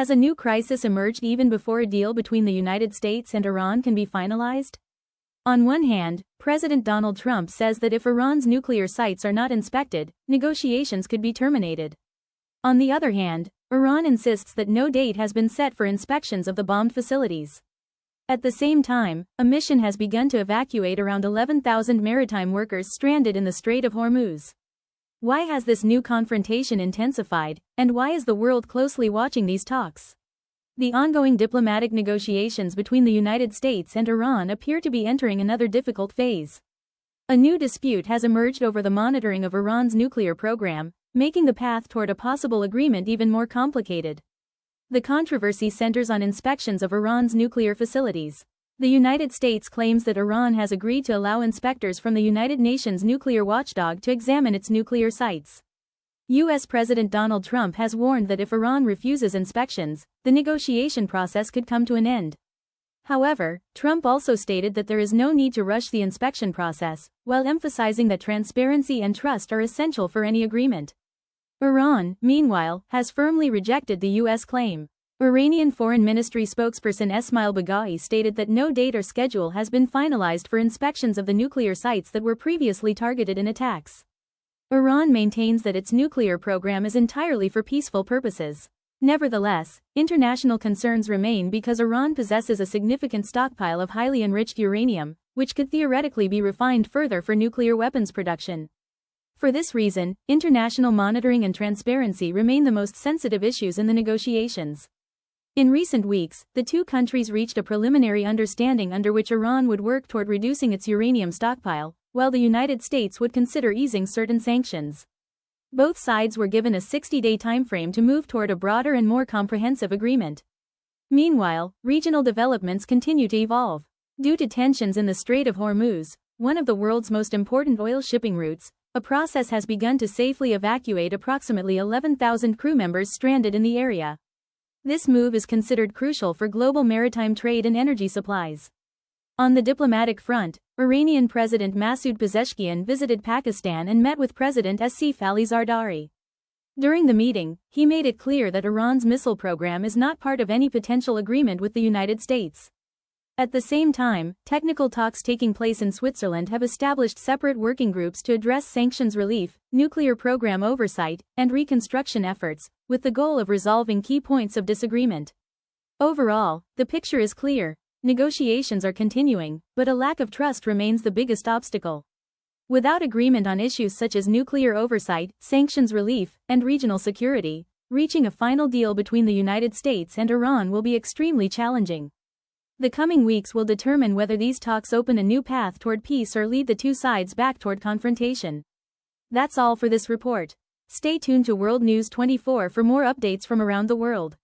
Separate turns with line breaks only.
Has a new crisis emerged even before a deal between the United States and Iran can be finalized? On one hand, President Donald Trump says that if Iran's nuclear sites are not inspected, negotiations could be terminated. On the other hand, Iran insists that no date has been set for inspections of the bombed facilities. At the same time, a mission has begun to evacuate around 11,000 maritime workers stranded in the Strait of Hormuz. Why has this new confrontation intensified, and why is the world closely watching these talks? The ongoing diplomatic negotiations between the United States and Iran appear to be entering another difficult phase. A new dispute has emerged over the monitoring of Iran's nuclear program, making the path toward a possible agreement even more complicated. The controversy centers on inspections of Iran's nuclear facilities. The United States claims that Iran has agreed to allow inspectors from the United Nations nuclear watchdog to examine its nuclear sites. U.S. President Donald Trump has warned that if Iran refuses inspections, the negotiation process could come to an end. However, Trump also stated that there is no need to rush the inspection process, while emphasizing that transparency and trust are essential for any agreement. Iran, meanwhile, has firmly rejected the U.S. claim. Iranian Foreign Ministry spokesperson Esmail Baghaei stated that no date or schedule has been finalized for inspections of the nuclear sites that were previously targeted in attacks. Iran maintains that its nuclear program is entirely for peaceful purposes. Nevertheless, international concerns remain because Iran possesses a significant stockpile of highly enriched uranium, which could theoretically be refined further for nuclear weapons production. For this reason, international monitoring and transparency remain the most sensitive issues in the negotiations. In recent weeks, the two countries reached a preliminary understanding under which Iran would work toward reducing its uranium stockpile, while the United States would consider easing certain sanctions. Both sides were given a 60-day timeframe to move toward a broader and more comprehensive agreement. Meanwhile, regional developments continue to evolve. Due to tensions in the Strait of Hormuz, one of the world's most important oil shipping routes, a process has begun to safely evacuate approximately 11,000 crew members stranded in the area. This move is considered crucial for global maritime trade and energy supplies. On the diplomatic front, Iranian President Masoud Pezeshkian visited Pakistan and met with President Asif Ali Zardari. During the meeting, he made it clear that Iran's missile program is not part of any potential agreement with the United States. At the same time, technical talks taking place in Switzerland have established separate working groups to address sanctions relief, nuclear program oversight, and reconstruction efforts, with the goal of resolving key points of disagreement. Overall, the picture is clear. Negotiations are continuing, but a lack of trust remains the biggest obstacle. Without agreement on issues such as nuclear oversight, sanctions relief, and regional security, reaching a final deal between the United States and Iran will be extremely challenging. The coming weeks will determine whether these talks open a new path toward peace or lead the two sides back toward confrontation. That's all for this report. Stay tuned to World News 24 for more updates from around the world.